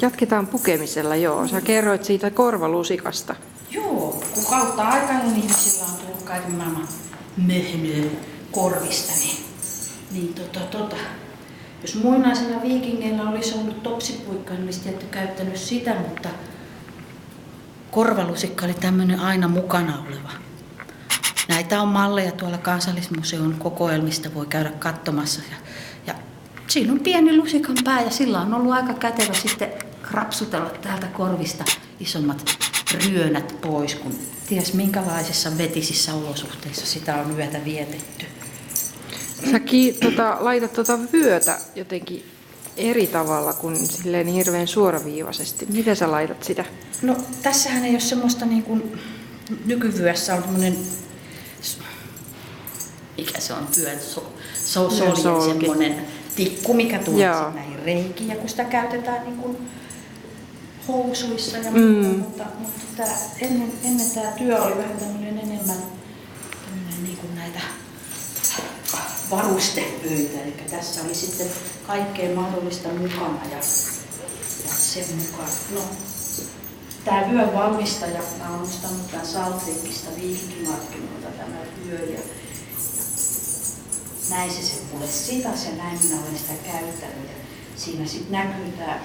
Jatketaan pukemisella, joo. Sä kerroit siitä korvalusikasta. Joo, kun kautta aikainen ihmisillä on tullut kaiken maailman möhnöä korvista, niin jos muinaisena viikingeillä olisi ollut topsipuikka, niin olisi tietty käyttänyt sitä, mutta korvalusikka oli tämmöinen aina mukana oleva. Näitä on malleja tuolla Kansallismuseon kokoelmista, voi käydä katsomassa. Ja siinä on pieni lusikan pää ja sillä on ollut aika kätevä sitten krapsutella täältä korvista isommat ryönät pois, kun ties minkälaisissa vetisissä olosuhteissa sitä on yötä vietetty. Sä laitat vyötä jotenkin eri tavalla kuin silleen hirveän suoraviivaisesti. Miten sä laitat sitä? No tässähän ei ole semmoista niin kuin nykyvyössä on semmoinen, mikä se on, soljen semmoinen tikku, mikä tulee näihin reikiin. Ja kun sitä käytetään niin kuin housuissa ja mutta ennen tämä työ oli vähän tämmöinen enemmän niin kuin näitä varustepöitä, eli tässä oli sitten kaikkea mahdollista mukana ja sen mukaan. No, tämä vyön valmistaja, mä oon ostanut tämän Saltlinkista Viikinkimarkkinoilta tämä vyö ja näin se mulle sitas ja näin minä olen sitä käyttänyt ja siinä sitten näkyy tämä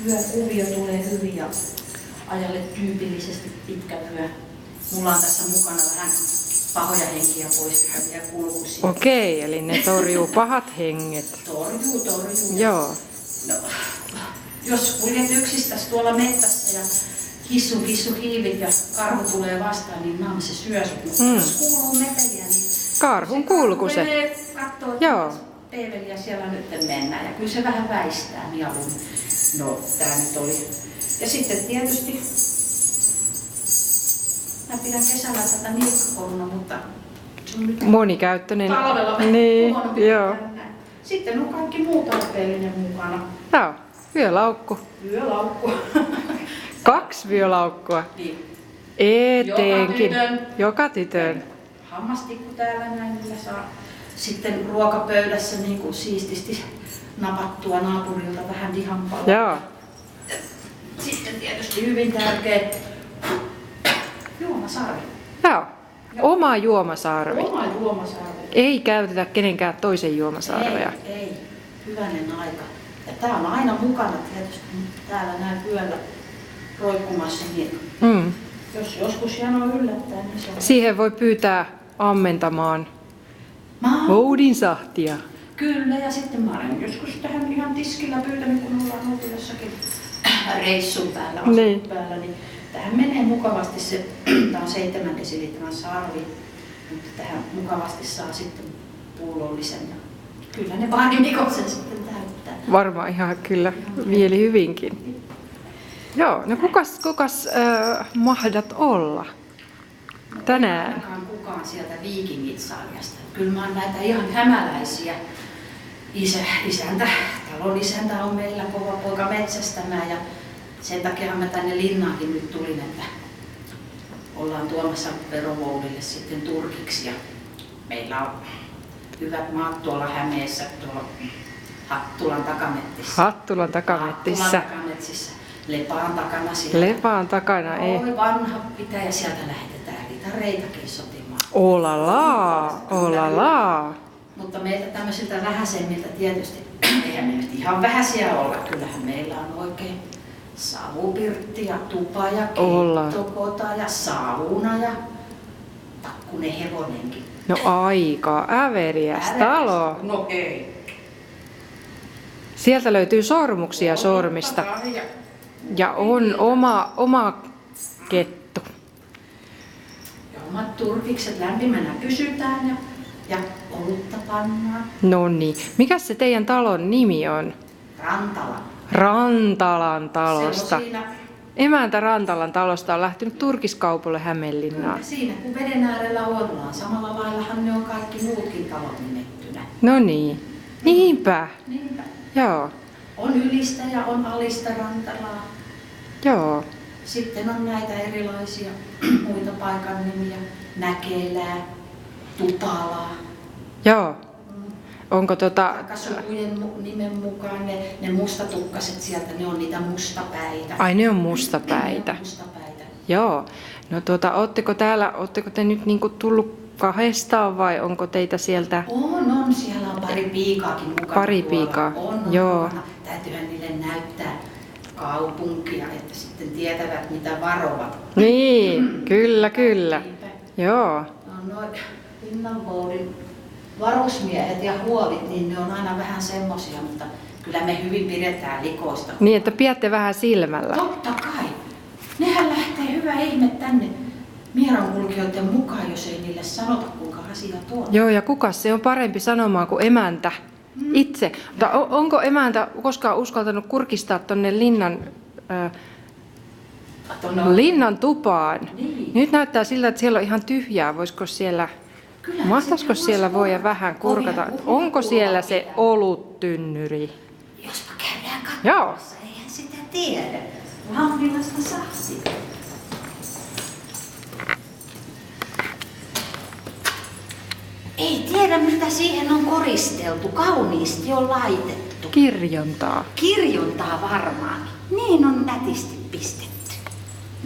vyökuvio tulee hyvin ja ajalle tyypillisesti pitkä vyö. Mulla on tässä mukana vähän pahoja henkiä pois pitäviä kulkusia. Okei, eli ne torjuu pahat henget. Torjuu. Joo. No, jos kuljet yksistäsi tuolla mettässä ja hissu hiivit ja karhu tulee vastaan, niin se syö sut. Jos kuuluu meteliä, niin karhun kulku se. Katsoo, joo. Peeveliä siellä nyt mennään ja kyllä se vähän väistää mieluummin. No, tää nyt oli. Ja sitten tietysti mä pidän kesällä tätä nilkkakoruna, mutta se on nyt monikäyttöinen. Talvella niin, joo. Sitten on kaikki muu tarpeellinen mukana. Joo, vyölaukku. Vyölaukku. 2 vyölaukkua. Niin. Eteenkin. Joka tytön. Hammastikku täällä näin, millä saa sitten ruokapöydässä niin kuin siististi napattua naapurilta vähän lihanpalaa. Joo. Sitten tietysti hyvin tärkeä juomasarvi. Joo. Oma juomasarvi. Oma juomasarvi. Ei käytetä kenenkään toisen juomasarveja. Ei. Hyvänen aika. Ja tää on aina mukana tietysti täällä näin vyöllä roikkumassa. Niin jos joskus jano yllättää, niin se on. Siihen voi pyytää ammentamaan voudin-sahtia. Kyllä, ja sitten mä olen joskus tähän ihan tiskillä pyytänyt, kun ollaan oltu jossakin reissun päällä, niin. Päällä, niin tähän menee mukavasti se, tämä on 7 desilitran sarvi, mutta tähän mukavasti saa sitten pullollisen. Kyllä ne vaanimikot sen sitten täyttää. Varmaan ihan kyllä mieli hyvinkin. Joo, no kukas mahdat olla tänään? Ainakaan kukaan sieltä Viikingit-sarjasta. Kyllä mä oon näitä ihan hämäläisiä. Talon isäntä on meillä kova poika metsästämään ja sen takia mä tänne linnaankin nyt tulin, että ollaan tuomassa verovoudille sitten turkiksi ja meillä on hyvät maat tuolla Hämeessä, tuolla Hattulan takamettissä. Hattulan takamettissä. Lepaan takana siellä. Lepaan takana, ei. Oi vanha pitäjä, sieltä lähetetään ritareitakin sotimaan. Olala. Mutta meiltä tämmöisiltä vähäisemmiltä tietysti, eihän me nyt ihan vähäisiä olla. Kyllähän meillä on oikein savupirtti ja tupa ja keittokota ja sauna ja takkunen hevonenkin. No aika äveriäs talo. No ei. Sieltä löytyy sormuksia sormista. Ja on oma kettu. Ja omat turkikset lämpimänä pysytään ja olutta pannaan. No niin. Mikäs se teidän talon nimi on? Rantala. Rantalan talosta. Se on siinä. Emäntä Rantalan talosta on lähtenyt turkiskaupalle Hämeenlinnaan. Siinä kun veden äärellä ollaan. Samalla laillahan ne on kaikki muutkin talot nimettynä. No niin. Niinpä. Joo. On ylistä ja on alista Rantalaa. Joo. Sitten on näitä erilaisia muita paikan nimiä. Mäkelää, Tupalaa. Joo. Onko Sukujen nimen mukaan ne mustatukkaset sieltä, ne on niitä mustapäitä. ai ne on mustapäitä. Ne on mustapäitä. Joo. No ootteko te nyt niinku tullut kahdestaan vai onko teitä sieltä? On. Siellä on pari piikaakin mukana. Pari tuolla. piikaa, On joo. mukana. Täytyyhän niille näyttää kaupunkia, että sitten tietävät mitä varovat. Niin, kyllä. Joo. On noin Linnanvoudin varusmiehet ja huovit, niin ne on aina vähän semmosia, mutta kyllä me hyvin pidetään likoista. Niin, että pidätte vähän silmällä. Totta kai. Nehän lähtee hyvä ihme tänne mieronkulkijoiden mukaan, jos ei niille sanota, kuinka asiat on. Joo, ja kukas se on parempi sanomaan kuin emäntä itse. Mutta onko emäntä koskaan uskaltanut kurkistaa tonne linnan tupaan? Niin. Nyt näyttää siltä, että siellä on ihan tyhjää. Voisiko siellä, mahtaisiko siellä voida vähän kurkata? Onko siellä se oluttynnyri? Jospa käydään Joo. katsomassa, eihän sitä tiedä. Lampilasta sahti. Ei tiedä mitä siihen on koristeltu, kauniisti on laitettu. Kirjontaa. Kirjontaa varmaan. Niin on nätisti pistetty.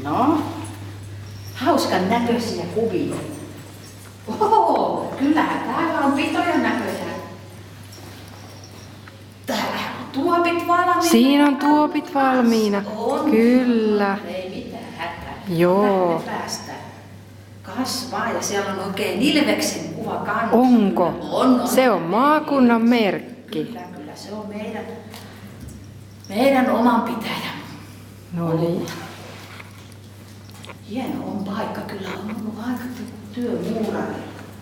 No, hauskan näköisiä kuvia. Oho, kyllähän täällä on pitoja näköisiä. Täällähän on tuopit valmiina. Siinä on tuopit valmiina. On. Kyllä. Ei mitään hätää. Joo. Kyllä me päästään. Kasvaa ja siellä on oikein ilveksen kuva kanssa. Onko? On. Se on maakunnan merkki. Kyllä se on meidän oman pitäjä. No niin. Hieno on paikka, kyllä on ollut aika työmuurari.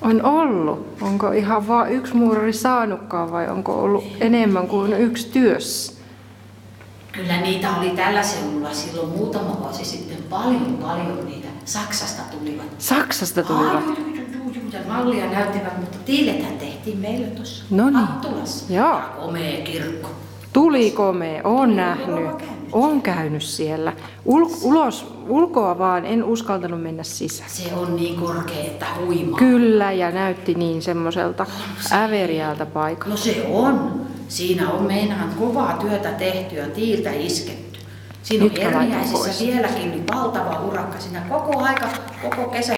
On ollut. Onko ihan vain yksi muurari saanutkaan vai onko ollut enemmän kuin yksi työssä? Kyllä niitä oli tällä seudulla silloin muutama vuosi sitten paljon niitä. Saksasta tulivat. Saksasta tulivat. Ja mallia näyttivät, mutta tiilethän tehtiin meillä tuossa Noniin. Hattulassa. Joo. Ja komea kirkko. Tuli komea, on nähnyt. On käynyt siellä. Ulkoa vaan en uskaltanut mennä sisään. Se on niin korkea, että huimaa. Kyllä, ja näytti niin semmoiselta äveriältä paikalta. No se on. Siinä on meinaan kovaa työtä tehty ja tiiltä isketty. Siinä on Nyt mä laitan Herniäisissä pois. vieläkin niin valtava urakka siinä koko aika, koko kesä.